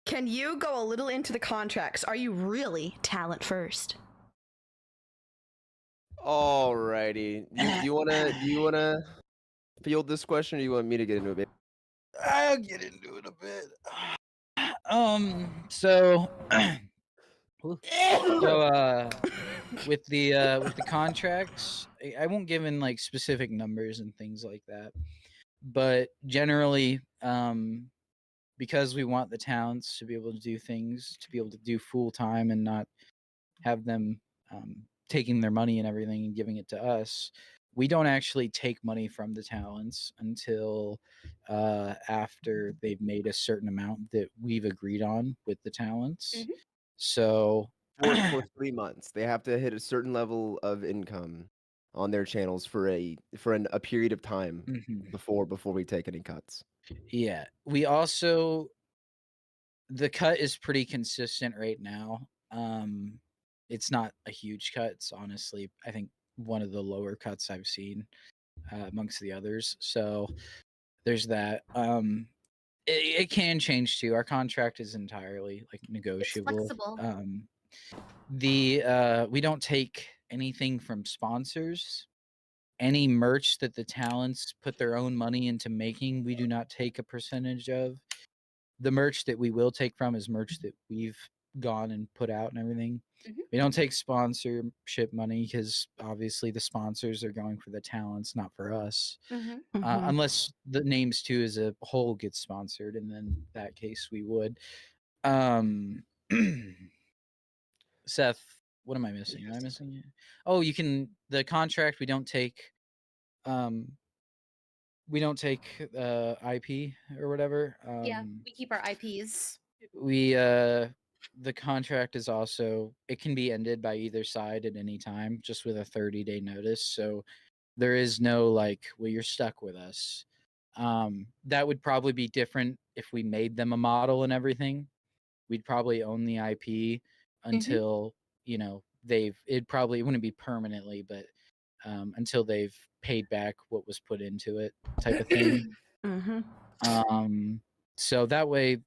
Can you go a little into the contracts? Are you really talent first? Alrighty. Do you wanna field this question, or do you want me to get into it, babe? I'll get into it a bit. So, with the contracts, I won't give in like specific numbers and things like that, but generally, because we want the talents to be able to do things, to be able to do full time and not have them taking their money and everything and giving it to us. We don't actually take money from the talents until after they've made a certain amount that we've agreed on with the talents. So For 3 months, they have to hit a certain level of income on their channels for a period of time before we take any cuts. yeah, we also the cut is pretty consistent right now. It's not a huge cut. It's honestly, I think, one of the lower cuts I've seen amongst the others. So there's that. It can change too. Our contract is entirely like negotiable. It's flexible. We don't take anything from sponsors. Any merch that the talents put their own money into making, we do not take a percentage of. The merch that we will take from is merch that we've gone and put out and everything. We don't take sponsorship money because obviously the sponsors are going for the talents, not for us. Unless the names too as a whole gets sponsored, and then that case we would. Seth, what am I missing? Am I missing it? Oh, you can the contract. We don't take IP or whatever. Yeah, we keep our IPs. We the contract is also, it can be ended by either side at any time, just with a 30-day notice. So there is no like, well, you're stuck with us. That would probably be different if we made them a model and everything. We'd probably own the IP until it wouldn't be permanently, but until they've paid back what was put into it, type of thing. So that way,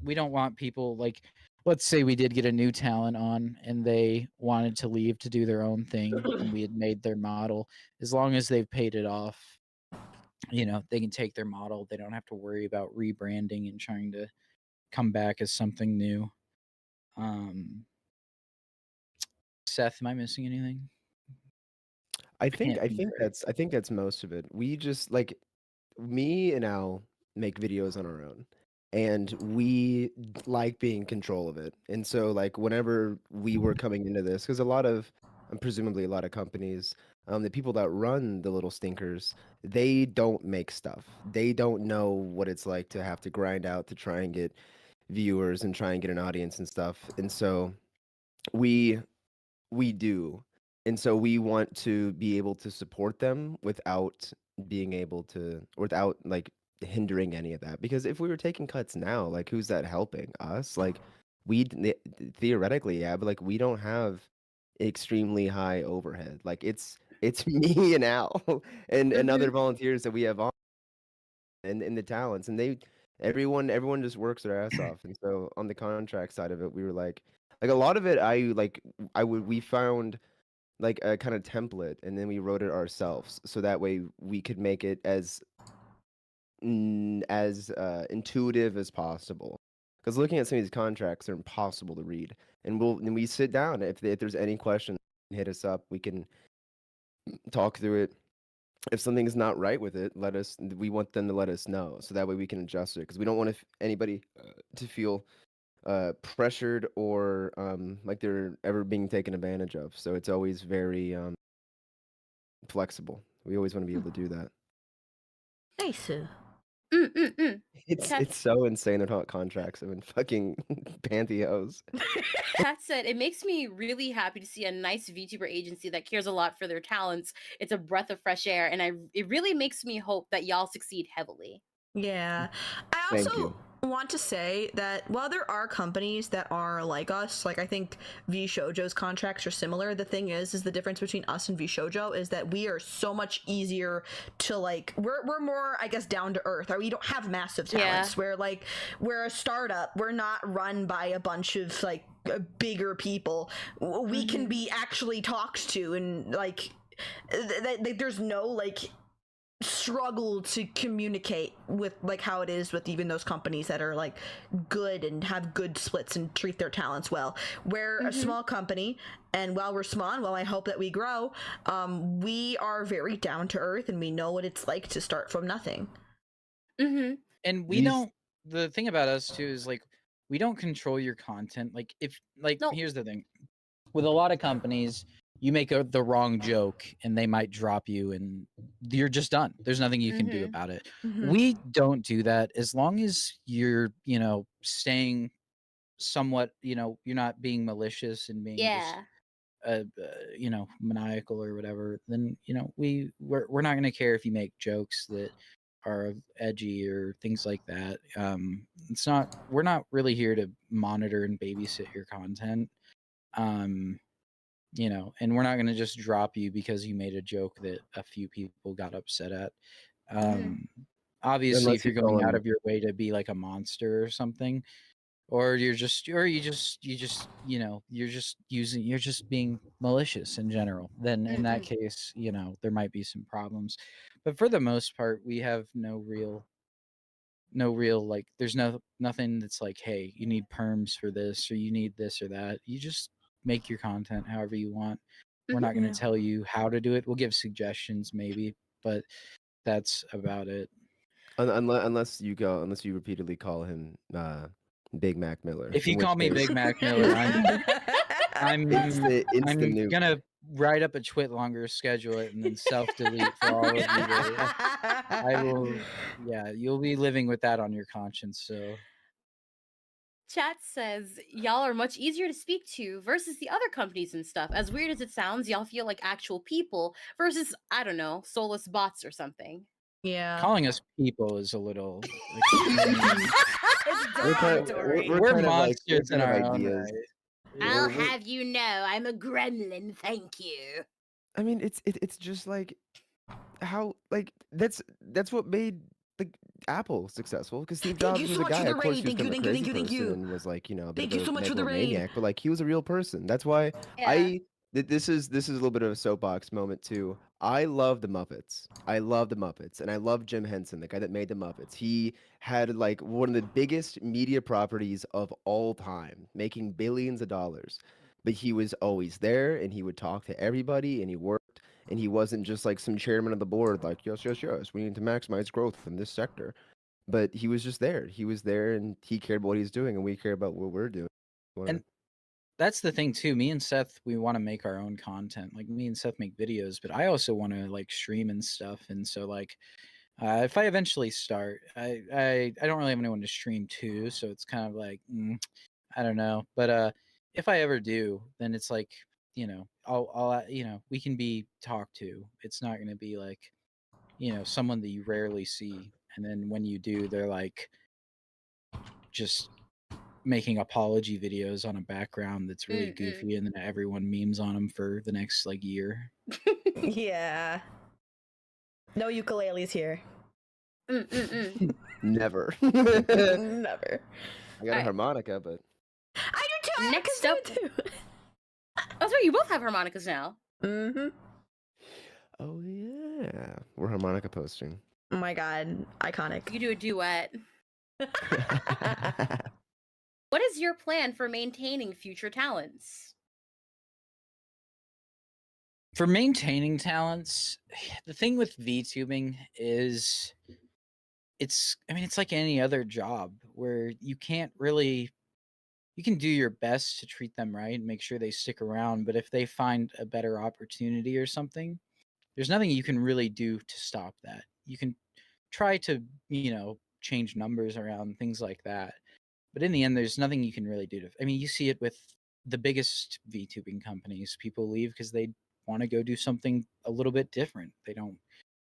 we don't want people like, let's say we did get a new talent on and they wanted to leave to do their own thing and we had made their model. As long as they've paid it off, they can take their model. They don't have to worry about rebranding and trying to come back as something new. Seth, am I missing anything? I think that's most of it. We just like, me and Al make videos on our own, and we like being in control of it. And so like whenever we were coming into this, because presumably a lot of companies, the people that run the little stinkers, they don't make stuff. They don't know what it's like to have to grind out to try and get viewers and try and get an audience and stuff. And so we do. And so we want to be able to support them without being able to, without like hindering any of that. Because if we were taking cuts now, like who's that helping us? Like theoretically, yeah, but like we don't have extremely high overhead. Like it's me and Al and other volunteers that we have on and the talents, and everyone just works their ass off. And so on the contract side of it, we were like a lot of it, we found like a kind of template, and then we wrote it ourselves, so that way we could make it as intuitive as possible. Because looking at some of these contracts are impossible to read, and we sit down. If there's any questions, hit us up. We can talk through it. If something's not right with it, we want them to let us know, so that way we can adjust it. Because we don't want anybody to feel pressured or like they're ever being taken advantage of. So it's always very flexible. We always want to be able to do that. Nice. It's so insane they're talking contracts. I mean, fucking pantyhose. That said, it makes me really happy to see a nice VTuber agency that cares a lot for their talents. It's a breath of fresh air, and it really makes me hope that y'all succeed heavily. Yeah. I Thank also you. want to say that while there are companies that are like us, like I think VShojo's contracts are similar. The thing is the difference between us and VShojo is that we are so much easier to like. We're more, I guess, down to earth. Or we don't have massive talents. Yeah. We're a startup. We're not run by a bunch of like bigger people. We can be actually talked to, and like there's no like struggle to communicate with like how it is with even those companies that are like good and have good splits and treat their talents well. We're a small company, and while we're small, and while I hope that we grow, we are very down to earth, and we know what it's like to start from nothing. And we These- don't. The thing about us too is like we don't control your content. Like if like No. here's the thing, with a lot of companies, you make the wrong joke and they might drop you, and you're just done. There's nothing you can do about it. We don't do that as long as you're staying somewhat you're not being malicious and being just maniacal or whatever, then we're not going to care if you make jokes that are edgy or things like that. We're not really here to monitor and babysit your content. And we're not going to just drop you because you made a joke that a few people got upset at. Obviously, Unless if you're you call going out them- of your way to be like a monster or something, or you're just being malicious in general, then in that case there might be some problems. But for the most part, we have no real like there's nothing that's like, hey, you need perms for this or you need this or that. You just make your content however you want. We're not going to tell you how to do it. We'll give suggestions maybe, but that's about it. unless you repeatedly call him Big Mac Miller. If you in which call me case- Big Mac Miller, I'm Insta I'm nuke. gonna write up a twit longer, schedule it, and then self delete for all of you. I will. Yeah, you'll be living with that on your conscience. So Chat says y'all are much easier to speak to versus the other companies and stuff. As weird as it sounds, y'all feel like actual people versus, I don't know, soulless bots or something. Yeah. calling us people is a little. It's derogatory. we're We're kind of like- monsters we're in kind our of own ideas. right. I'll We're- have you know, I'm a gremlin. Thank you. I mean, it's just like how like that's what made like Apple successful, because Steve Thank Jobs you was so a much for guy. the Of course, raid. he was Thank you, kind of a thank you, crazy thank you, thank person you. and was like a bit Thank of you a so much for the raid. megalomaniac, but like he was a real person. That's why Yeah. this is a little bit of a soapbox moment too. I love the Muppets. I love the Muppets, and I love Jim Henson, the guy that made the Muppets. He had like one of the biggest media properties of all time, making billions of dollars. But he was always there, and he would talk to everybody, and he worked, and he wasn't just like some chairman of the board, like yes, yes, yes, we need to maximize growth in this sector. But he was just there. He was there, and he cared about what he's doing, and we care about what we're doing. And that's the thing too. Me and Seth, we want to make our own content. Like me and Seth make videos, but I also want to like stream and stuff. And so like, if I eventually start, I don't really have anyone to stream to, so it's kind of like I don't know. But if I ever do, then it's like I'll we can be talked to. It's not going to be like someone that you rarely see, and then when you do, they're like just making apology videos on a background that's really goofy, and then everyone memes on them for the next like year. Yeah. No ukuleles here. Never. Never. I got a harmonica, but I do too. Next Next up- up. Too. That's right, you both have harmonicas now. Mm-hmm. oh yeah, we're harmonica posting. Oh my god. Iconic. You do a duet. What is your plan for maintaining future talents? For maintaining talents, the thing with VTubing is it's like any other job where you can't really you can do your best to treat them right and make sure they stick around, but if they find a better opportunity or something, there's nothing you can really do to stop that. You can try to, change numbers around, things like that. But in the end, there's nothing you can really do to. I mean, you see it with the biggest VTubing companies. People leave because they want to go do something a little bit different. They don't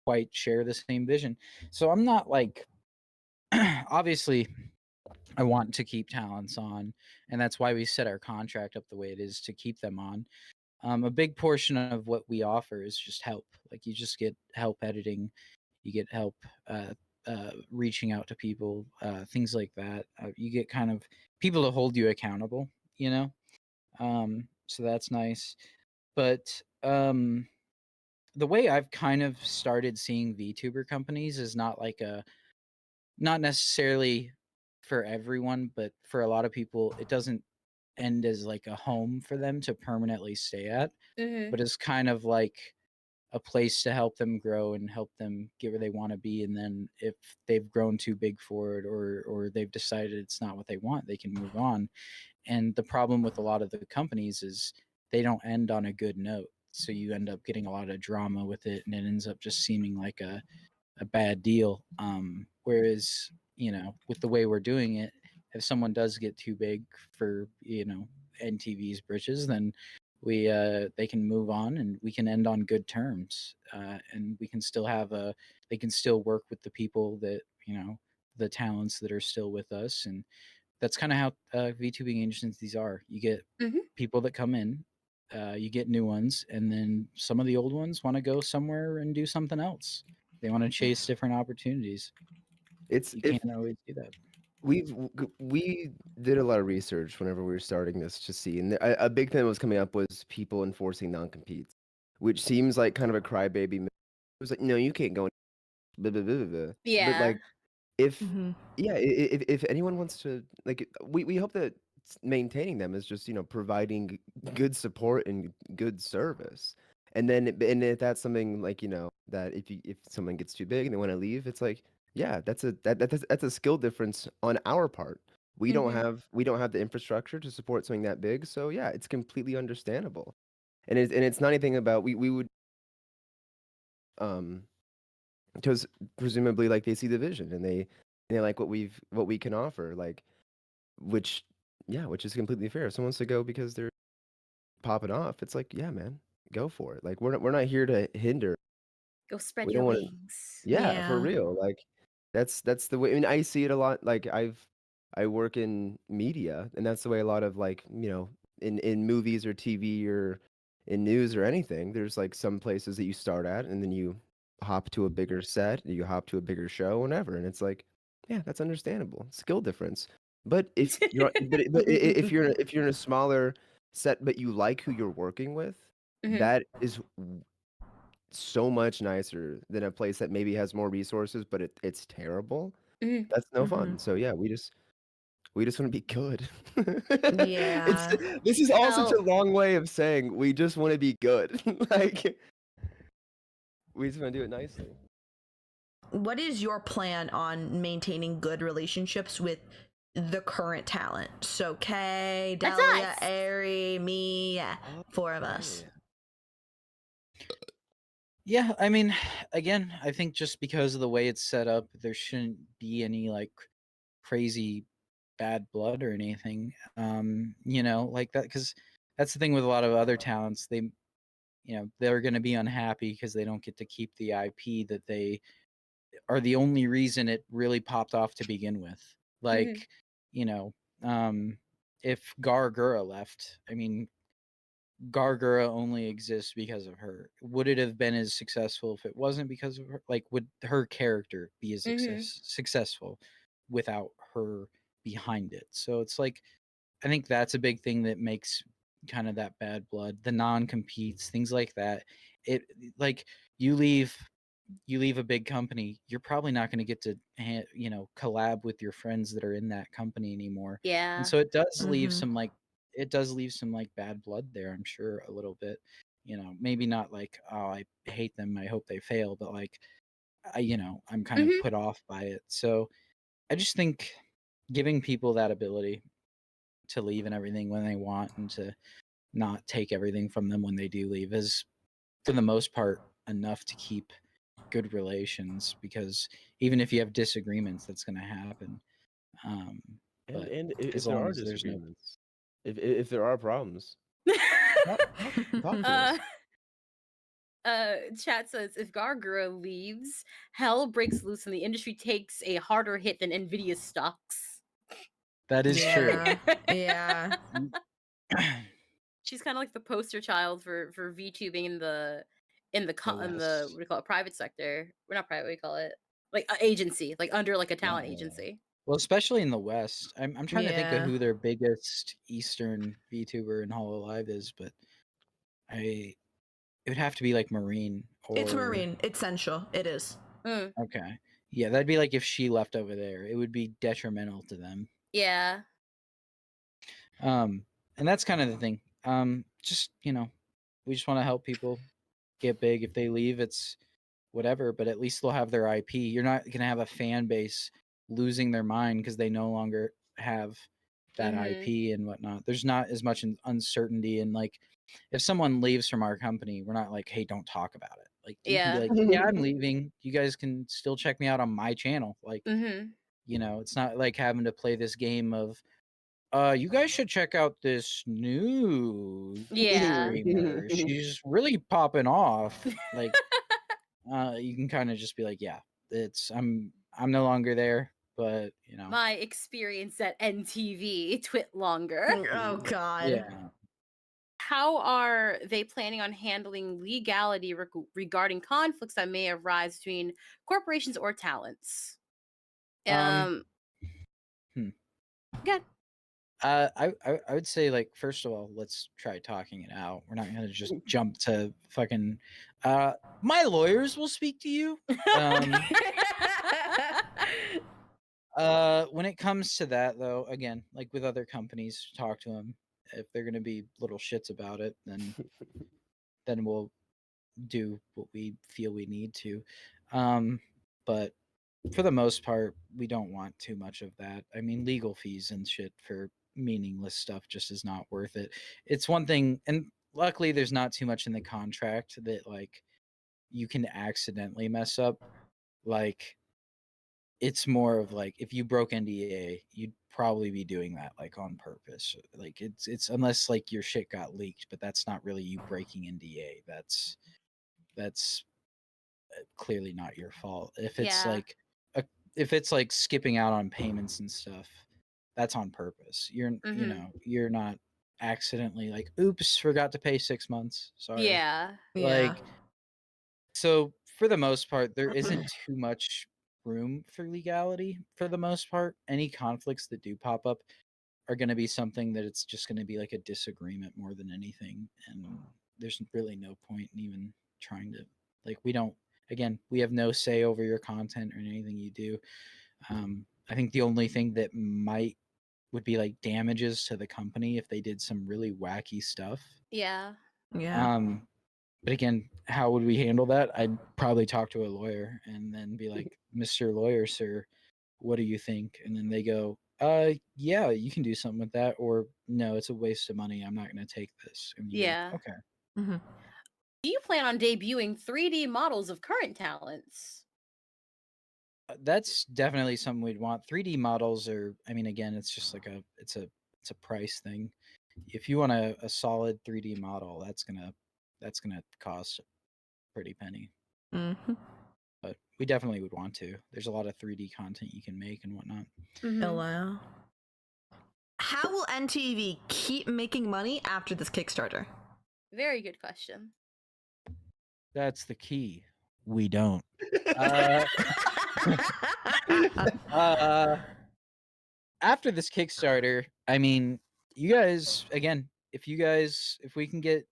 quite share the same vision. So I'm not like, obviously, I want to keep talents on, and that's why we set our contract up the way it is to keep them on. A big portion of what we offer is just help. Like you just get help editing, you get help reaching out to people, things like that. You get kind of people to hold you accountable, you know. So that's nice. But the way I've kind of started seeing VTuber companies is not necessarily for everyone, but for a lot of people, it doesn't end as like a home for them to permanently stay at, Mm-hmm. but it's kind of like a place to help them grow and help them get where they want to be. And then if they've grown too big for it, or they've decided it's not what they want, they can move on. And the problem with a lot of the companies is they don't end on a good note. So you end up getting a lot of drama with it, and it ends up just seeming like a bad deal. Whereas, with the way we're doing it, if someone does get too big for, NTV's britches, then they can move on and we can end on good terms. And we can still they can still work with the people that, the talents that are still with us. And that's kind of how VTubing agencies are. You get Mm-hmm. people that come in, you get new ones, and then some of the old ones want to go somewhere and do something else. They want to chase different opportunities. It's You if can't always do that. we did a lot of research whenever we were starting this to see, and a big thing that was coming up was people enforcing non-competes, which seems like kind of a crybaby. It was like, no, you can't go. Blah, blah, blah, blah, blah. But Yeah. like, if Mhm. yeah, if anyone wants to, like, we hope that maintaining them is just providing good support and good service. And then and if that's something like that if someone gets too big and they want to leave, it's like, yeah, that's a skill difference on our part. Mm-hmm. We don't have the infrastructure to support something that big, so yeah, it's completely understandable. And it's not anything about we would um because presumably like they see the vision and they like what we can offer, like, which yeah, which is completely fair. If someone wants to go because they're popping off, it's like, yeah, man, go for it. Like we're not here to hinder. Go spread We your don't want to. wings. Yeah, for Yeah. real. Like that's the way. I mean, I see it a lot. Like I work in media, and that's the way a lot of like in movies or TV or in news or anything. There's like some places that you start at, and then you hop to a bigger set, you hop to a bigger show, whatever, and it's like, yeah, that's understandable. Skill difference. But if you're in a smaller set, but you like who you're working with, Mm-hmm. that is so much nicer than a place that maybe has more resources, but it's terrible. Mm-hmm. That's no Mhm. fun. So yeah, we just want to be good. It's Yeah. this is all such a Well, long way of saying we just want to be good. Like we just want to do it nicely. What is your plan on maintaining good relationships with the current talent? So Kay, that's Delia, us. Ari, me, yeah, Oh, four of us. Yeah, I mean, again, I think just because of the way it's set up, there shouldn't be any like crazy bad blood or anything. Like that, because that's the thing with a lot of other talents. They're going to be unhappy because they don't get to keep the IP that they are the only reason it really popped off to begin with. Mm-hmm. Like, you know, if Gargura left, I mean, Gargura only exists because of her. Would it have been as successful if it wasn't because of her? Like, would her character be as Mm-hmm. successful without her behind it? So it's like, I think that's a big thing that makes kind of that bad blood, the non-competes, things like that. It like you leave a big company, you're probably not going to get to collab with your friends that are in that company anymore. And Yeah. so Mhm. it does leave some like bad blood there, I'm sure, a little bit. Maybe not like, oh, I hate them, I hope they fail, but like I'm kind of Mm-hmm. put off by it. So I just think giving people that ability to leave and everything when they want, and to not take everything from them when they do leave, is for the most part enough to keep good relations, because even if you have disagreements, that's going to happen. um but And as if there long are as there's no disagreements, if there are problems, talk to uh us. chat says if Gargura leaves, hell breaks loose and the industry takes a harder hit than Nvidia stocks. That is true. Yeah. She's kind of like the poster child for VTubing in the in the West. what do you call it, private sector. We're not private. What do you call it? Like agency, like under like a talent Yeah. agency. Well, especially in the West. I'm trying to think of Yeah. who their biggest Eastern VTuber in Hololive is, but it would have to be like Marine or It's Marine. It's Sensual. It is. Mm, Okay. Yeah, that'd be like if she left over there. It would be detrimental to them. yeah. And that's kind of the thing. Just, we just want to help people get big. If they leave, it's whatever, but at least they'll have their IP. You're not going to have a fan base losing their mind because they no longer have that Mhm. IP and whatnot. There's not as much uncertainty. And like, if someone leaves from our company, we're not like, hey, don't talk about it. Like, you can be Yeah. like, yeah, I'm leaving. You guys can still check me out on my channel. Like, Mhm. it's not like having to play this game of, you guys should check out this new Yeah. streamer. She's really popping off. Like, you can kind of just be like, yeah, I'm no longer there, but My experience at NTV twit longer. Oh God. yeah. How are they planning on handling legality regarding conflicts that may arise between corporations or talents? Hmm. Good. I would say, like, first of all, let's try talking it out. We're not gonna just jump to fucking. My lawyers will speak to you. When it comes to that, though, again, like with other companies, talk to them. If they're gonna be little shits about it, then we'll do what we feel we need to. But for the most part, we don't want too much of that. I mean, legal fees and shit for meaningless stuff just is not worth it. It's one thing, and luckily, there's not too much in the contract that like you can accidentally mess up. Like, it's more of like if you broke NDA, you'd probably be doing that like on purpose. Like it's unless like your shit got leaked, but that's not really you breaking NDA. That's clearly not your fault. Yeah. If it's like skipping out on payments and stuff, that's on purpose. Mhm. You're not accidentally like, oops, forgot to pay 6 months. Sorry. Yeah. Yeah. Like, so for the most part, there isn't too much room for legality for the most part. Any conflicts that do pop up are going to be something that it's just going to be like a disagreement more than anything. And there's really no point in even trying to, like, we have no say over your content or anything you do. I think the only thing that would be like damages to the company if they did some really wacky stuff. Yeah. Yeah. But again, how would we handle that? I'd probably talk to a lawyer and then be like, Mr. Lawyer, sir, what do you think? And then they go, yeah, you can do something with that, or no, it's a waste of money. I'm not going to take this. And you're Yeah. like, okay. Mm-hmm. Do you plan on debuting 3D models of current talents? That's definitely something we'd want. 3D models are, I mean, again, it's just like it's a price thing. If you want a solid 3D model, that's gonna cost a pretty penny. Mm-hmm. But we definitely would want to. There's a lot of 3D content you can make and whatnot. Mhm. Hello. How will NTV keep making money after this Kickstarter? Very good question. That's the key. We don't. After this Kickstarter, I mean, you guys, again, if we can get,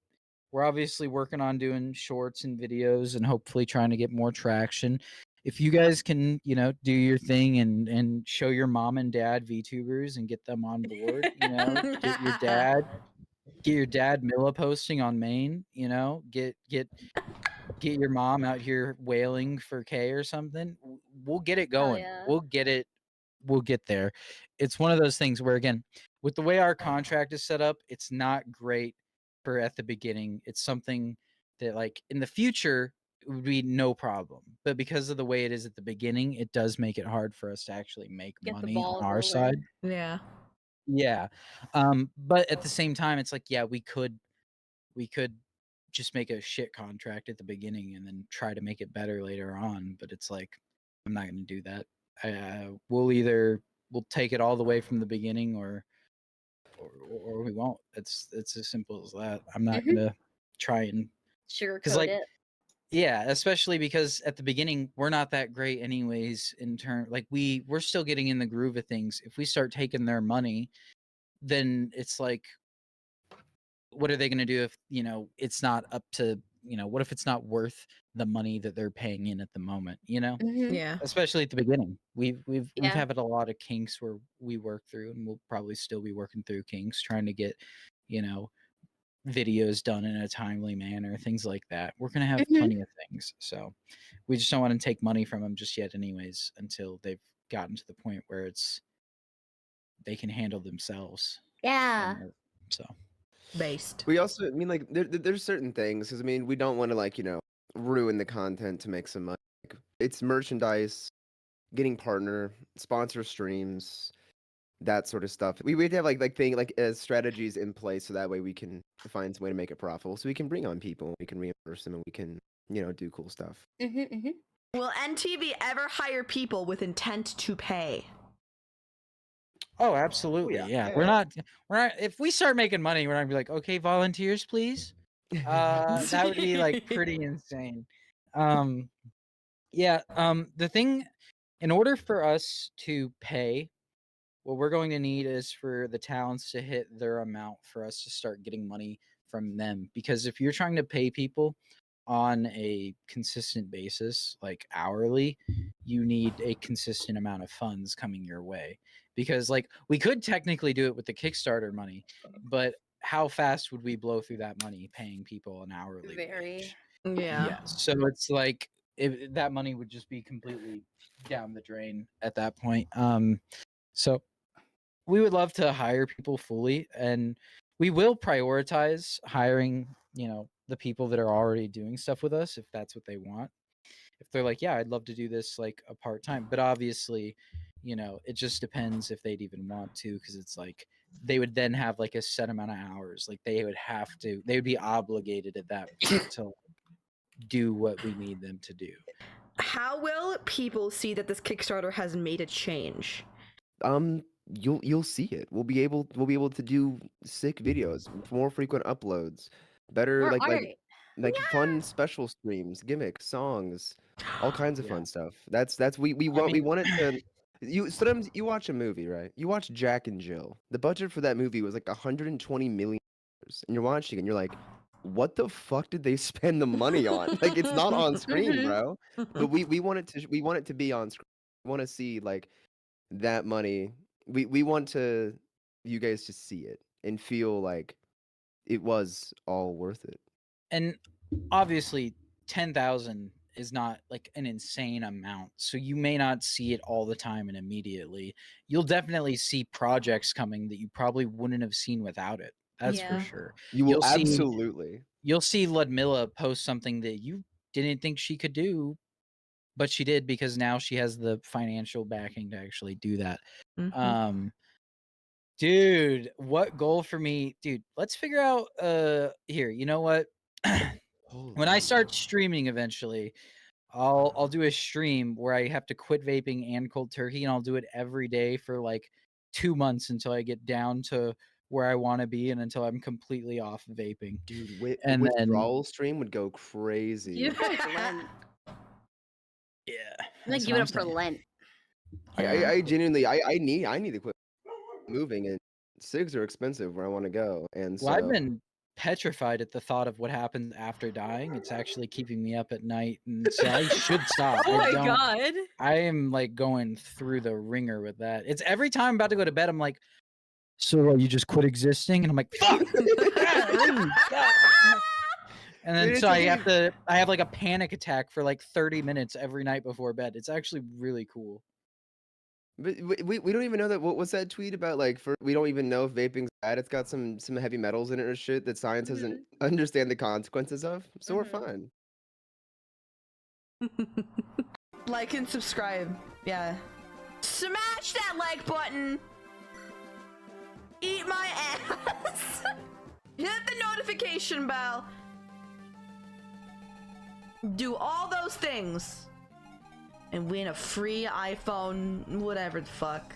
we're obviously working on doing shorts and videos and hopefully trying to get more traction. If you guys can, do your thing and show your mom and dad VTubers and get them on board, get your dad Milla posting on Maine, get your mom out here wailing for K or something. We'll get it going. yeah. We'll get there. It's one of those things where, again, with the way our contract is set up, it's not great for at the beginning. It's something that, like, in the future, it would be no problem. But because of the way it is at the beginning, it does make it hard for us to actually make Get the money on ball our rolling. side. Yeah. Yeah. But at the same time, it's like, yeah, we could just make a shit contract at the beginning and then try to make it better later on. But it's like, I'm not going to do that. We'll either we'll take it all the way from the beginning, or we won't. It's as simple as that. I'm not gonna try and Sugarcoat like it. yeah, especially because at the beginning we're not that great anyways in turn, like we're still getting in the groove of things. If we start taking their money, then it's like, what are they going to do if, you know, it's not up to, you know, what if it's not worth the money that they're paying in at the moment, you know? Yeah. Especially at the beginning. We've Yeah. had a lot of kinks where we work through, and we'll probably still be working through kinks trying to get, you know, videos done in a timely manner, things like that. We're going to have plenty of things. So we just don't want to take money from them just yet anyways, until they've gotten to the point where it's they can handle themselves. Yeah. So Based. We also, I mean, like, there's certain things, because, I mean, we don't want to, like, you know, ruin the content to make some money. Like, it's merchandise, getting partner, sponsor streams, that sort of stuff. We would have like strategies in place, so that way we can find some way to make it profitable. So we can bring on people, we can reimburse them, and we can, you know, do cool stuff. Will NTV ever hire people with intent to pay? oh, absolutely. Yeah. We're not if we start making money, we're not gonna be like, okay, volunteers, please. That would be like pretty insane. Yeah, the thing, in order for us to pay, what we're going to need is for the towns to hit their amount for us to start getting money from them. Because if you're trying to pay people on a consistent basis, like hourly, you need a consistent amount of funds coming your way. Because like we could technically do it with the Kickstarter money, but how fast would we blow through that money paying people an hourly wage? Yeah. So it's like that money would just be completely down the drain at that point. So we would love to hire people fully, and we will prioritize hiring, you know, the people that are already doing stuff with us if that's what they want. If they're like, yeah, I'd love to do this like a part-time, but obviously, you know, it just depends if they'd even want to, because it's like they would then have like a set amount of hours. Like they would be obligated at that point to do what we need them to do. How will people see that this Kickstarter has made a change? You'll see it. We'll be able to do sick videos, more frequent uploads, better More like art. fun special streams, gimmicks, songs, all kinds of Yeah. fun stuff. That's we I want we mean, want it to. You sometimes you watch a movie, right? You watch Jack and Jill. The budget for that movie was like $120 million, and you're watching and you're like, what the fuck did they spend the money on? Like it's not on screen, bro. But we want it to be on screen. We want to see like that money. We want you guys to see it and feel like it was all worth it. and obviously 10,000 is not like an insane amount, so you may not see it all the time and immediately. You'll definitely see projects coming that you probably wouldn't have seen without it. That's for Yeah. sure. You will You'll absolutely. see Ludmilla post something that you didn't think she could do, but she did because now she has the financial backing to actually do that. Dude, what goal for me? Dude, let's figure out here, you know what? When I start streaming eventually, I'll do a stream where I have to quit vaping and cold turkey, and I'll do it every day for like 2 months until I get down to where I want to be and until I'm completely off vaping. Dude, And then withdrawal stream would go crazy. You have like Lent. yeah, I'm like that's give what it I'm up for saying. Lent. I genuinely I need to quit moving, and cigs are expensive where I want to go, and Well, I've so been petrified at the thought of what happens after dying. It's actually keeping me up at night, and so I should stop. Oh my I don't. god. I am like going through the ringer with that. It's every time I'm about to go to bed, I'm like, so what, you just quit existing? And I'm like, fuck. And then Dude, so it's I have like a panic attack for like 30 minutes every night before bed. It's actually really cool. But we don't even know that. What was that tweet about? Like, we don't even know if vaping's bad. It's got some heavy metals in it or shit that science doesn't understand the consequences of. So we're fine. Like and subscribe. Yeah. Smash that like button. Eat my ass. Hit the notification bell. Do all those things. And win a free iPhone, whatever the fuck.